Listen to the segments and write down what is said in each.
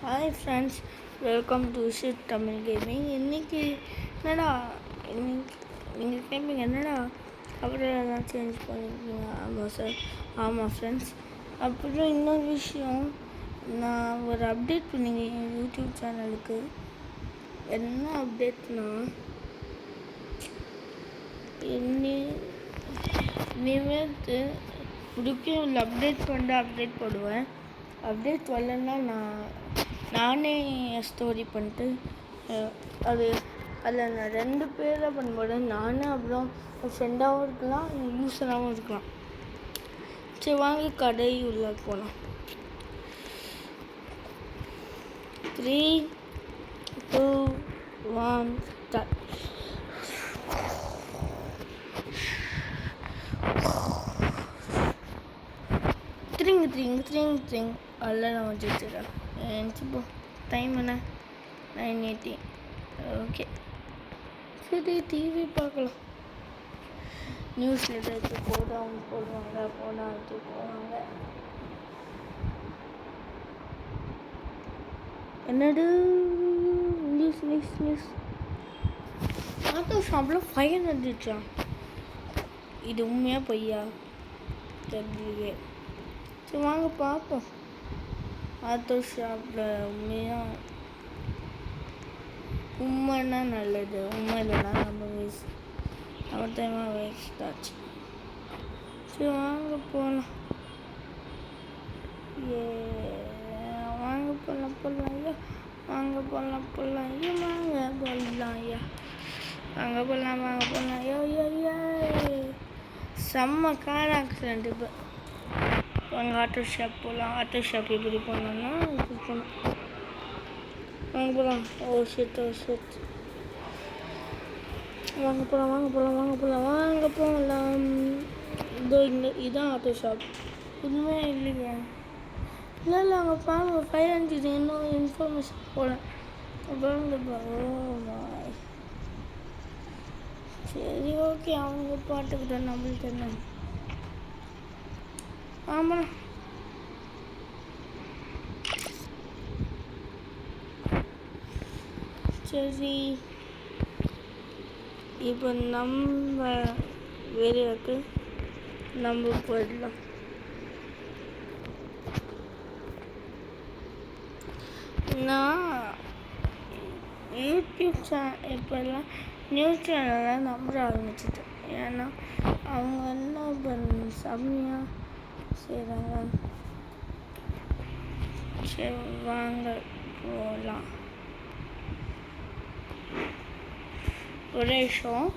Hi friends, welcome to shit Tamil gaming. இன்றைக்கி என்னடா நீங்கள் கேட்பீங்க, என்னடா அப்புறம் சேஞ்ச் பண்ணியிருக்கீங்க? ஆமாம் சார், ஆமாம் ஃப்ரெண்ட்ஸ். அப்புறம் இன்னொரு விஷயம், நான் ஒரு அப்டேட் பண்ணிங்க என் யூடியூப் சேனலுக்கு. என்ன அப்டேட்னா, இனிமேல் முடிக்கும் இல்லை அப்டேட் போடுவேன். அப்டேட் வரலன்னா நானே ஸ்டோரி பண்ணிட்டு அதில் நான் 2 பேரை பண்ணும்போது நானே அப்புறம் ஃப்ரெண்டாகவும் இருக்கலாம், யூஸராகவும் இருக்கலாம். சரி வாங்க கடை உள்ள போகலாம். 3, 2, 1 ஸ்டார்ட். த்ரிங் அதில் நான் வச்சுருக்கேன். இப்போ டைம் என்ன? 9:18. ஓகே, சரி டிவி பார்க்கலாம். நியூஸில் எடுத்து போடுவாங்க. என்னது நியூஸ் ஆட்டோ ஷாப்பில் ஃபைன் வந்துச்சான். இது உண்மையாக பொய்யா தெரியலையே. சரி வாங்க பார்ப்போம். ஆட்டோ ஷாப்பில் உண்மைன்னா நல்லது, உண்மை இல்லைன்னா நம்ம டைமாக வேஸ்ட் ஆச்சு. சரி வாங்க போகலாம். வாங்க போகலாம். செம்ம கார் ஆக்சிடென்ட். இப்போ வாங்க ஆட்டோ ஷாப் போகலாம். ஆட்டோ ஷாப் எப்படி போனோம்னா இது போகணும். வாங்க போகலாம். ஓ ஷிட் வாங்க போகலாம். இதான் ஆட்டோ ஷாப். ஒன்றுமே இல்லைங்க. இல்லை அங்கே பாருங்க, ஃபைர் அடிச்சுது. இன்னும் இன்ஃபர்மேஷன் போல சரி ஓகே, அவங்க பாட்டுக்கிட்ட நம்மளுக்கு என்ன. ஆமாம், சரி இப்போ நம்ம வேலையாக்கு நம்ம போயிடலாம். நான் யூடியூப் இப்போல்லாம் நியூஸ் சேனலில் நம்ப ஆரம்பிச்சிட்டேன். ஏன்னா அவங்க என்ன செம்மையாக செய்கிறாங்க. சரி வாங்க போகலாம். ஒரே விஷயம்,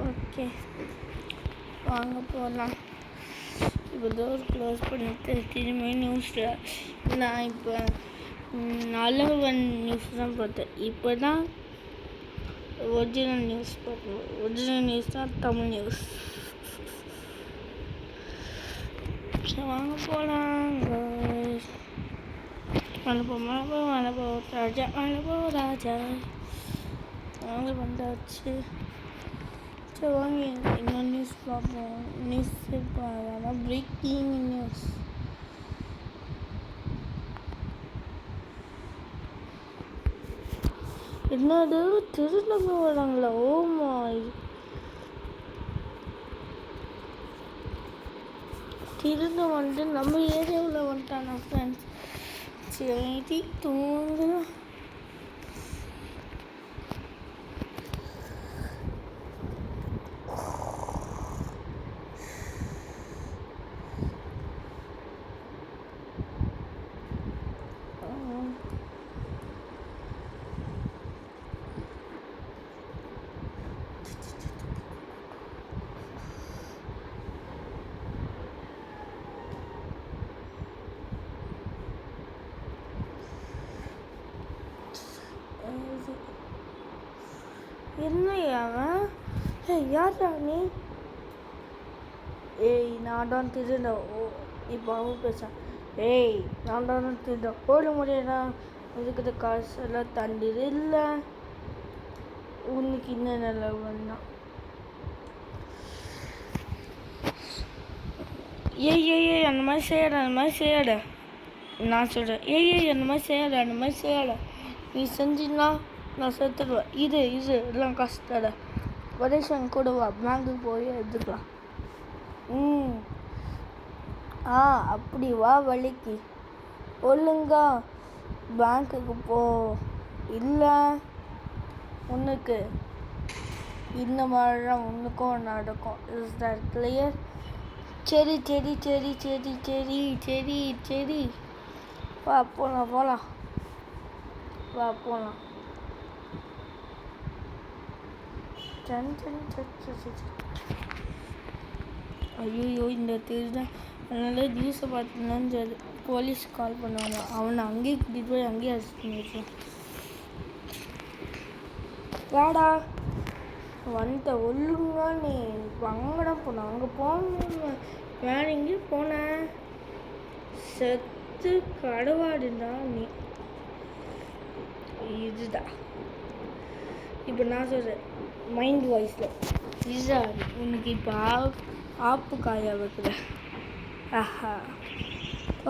ஓகே வாங்க போகலாம். இப்போ டோர் க்ளோஸ் பண்ணிட்டு திரும்பி நியூஸில் நான் இப்போ நல்லவன் நியூஸ் தான் பார்த்தேன். இப்போ தான் ஒரிஜினல் நியூஸ் பார்த்தேன். ஒரிஜினல் நியூஸ் தான் தமிழ் நியூஸ். சரி வாங்க போகலாம். மழை போ ராஜா வாங்க வந்தாச்சு. சரி வாங்க இன்னொரு நியூஸ் பார்ப்போம். நியூஸ் பார்க்கலாம். Breaking news. என்னது திருநங்க வராங்களா? ஓ மாய், திருந்த வந்துட்டு நம்ம ஏரியாவில் வந்துட்டானா ஃப்ரெண்ட்ஸ். சரி தூங்கலாம். என்னையா அவன் ஏய் யாரா நீ? ஏய் நான் தான் திருட. இப்போ அவன் பேசான். ஏய் நான் தான் திருட. ஓட முடியாதா? அதுக்கிட்ட காசெல்லாம் தண்டிடு இல்லை உனக்கு இன்னும் நல்லா வேணாம். ஏய் அந்த மாதிரி செய்யாத நான் சொல்கிறேன். ஏய் அந்த மாதிரி செய்யாத நீ செஞ்சின்னா நான் செத்துடுவேன். இது எல்லாம் காசு தர வடேஷன் கூட வா, பேங்க்குக்கு போய் எடுத்துக்கலாம். அப்படி வா வழிக்கு ஒழுங்கா பேங்க்குக்கு போ. இல்லை உனக்கு இந்த மாதிரி தான் உனக்கும் நடக்கும். Is that clear? சரி வா போகலாம். ஐயோ இந்த திருடன் அதனால நியூஸை பார்த்துன்னு போலீஸ் கால் பண்ணுவாங்க. அவனை அங்கேயே கூட்டிகிட்டு போய் அங்கேயே அரெஸ்ட் பண்ணிடுவான். வாடா வந்த ஒழுங்கா நீ அங்கடா போன, அங்கே போன வேற எங்கேயும் போன செத்து கடவாடுடா நீ. இதுதான் இப்போ நான் சொல்கிறேன் மைண்ட் வாய்ஸில். இதுதான் உனக்கு இப்போ ஆப்பு காய வைக்கிற.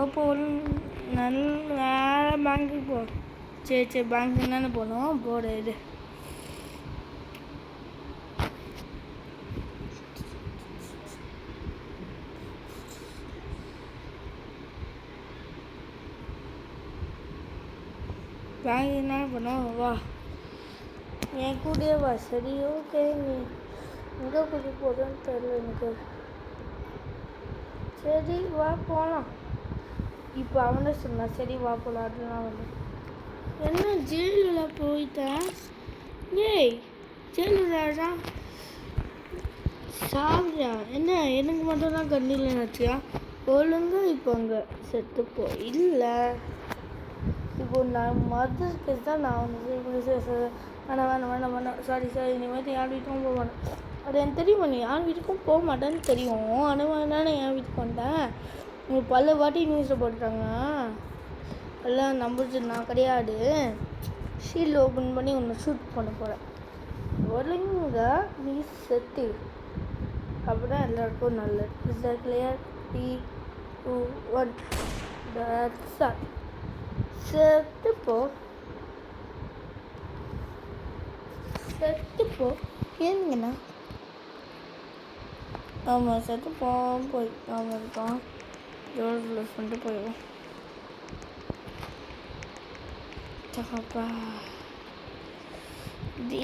அப்போ ஒரு நல்ல பேங்க்குக்கு போ. சரி பேங்க்கு தானே போகணும். போட இது பேங்க் என்ன பண்ணுவோம். வா என் கூடயே வா. சரி ஓகே. நீ எங்கே கூட்டி போடுறேன்னு தெரியல எனக்கு. சரி வா போகலாம். இப்போ அவனை சொன்னான் சரி வா போகலாம். அதெல்லாம் வந்து என்ன ஜெயிலில் போயிட்டேன். ஏய் ஜெயிலுடா சாவியா? என்ன எனக்கு மட்டும் தான் கண்ணில் நினச்சியா? ஒழுங்கா இப்போ அங்கே செத்துப்போ. இல்லை இப்போ நான் மதர் கேஸ் தான் நான் வந்து வேணாம் சாரி இனிமேல் யார் வீட்டுக்கும் போக மாட்டேன். அது எனக்கு தெரியும். நீ யார் வீட்டுக்கும் போக மாட்டேன்னு தெரியும். ஆனால் நான் என் வீட்டுக்கு வந்தேன். உங்களுக்கு பல வாட்டி நியூஸில் போட்டுட்டாங்க. எல்லாம் நம்புறது நான் கிடையாது. ஷீல்டு ஓப்பன் பண்ணி உன்னை ஷூட் பண்ண போகிறேன். ஒழுங்க நீ செத்து அப்படின்னா எல்லாருக்கும் நல்லது. Is that clear? 3, 2, 1 that's all. செத்துப்போ ஏனுங்கண்ணா. ஆமாம் செத்துப்போ போய் ஆமாம் இருக்கான். டோர் க்ளோஸ் பண்ணிட்டு போயிடுவோம். தப்பா தி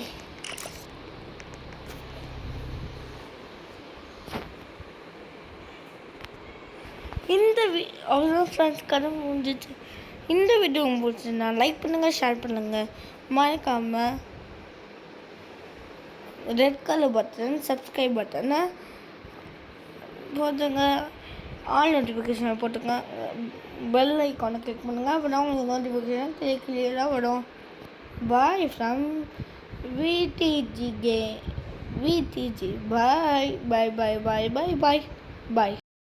இந்த அவ்வளோ ஃப்ரெண்ட்ஸ் கதை முடிஞ்சிச்சு. இந்த வீடியோ உங்களுக்கு பிடிச்சிருந்தா லைக் பண்ணுங்கள், ஷேர் பண்ணுங்கள். மறக்காமல் ரெட் கலர் பட்டன் சப்ஸ்கிரைப் பட்டனை போட்டுங்க. ஆல் நோட்டிஃபிகேஷனை போட்டுங்க. பெல் ஐக்கானை கிளிக் பண்ணுங்கள். அப்போ தான் உங்களுக்கு நோட்டிஃபிகேஷன் கிளியராக வரும். Bye from VTG. பாய்.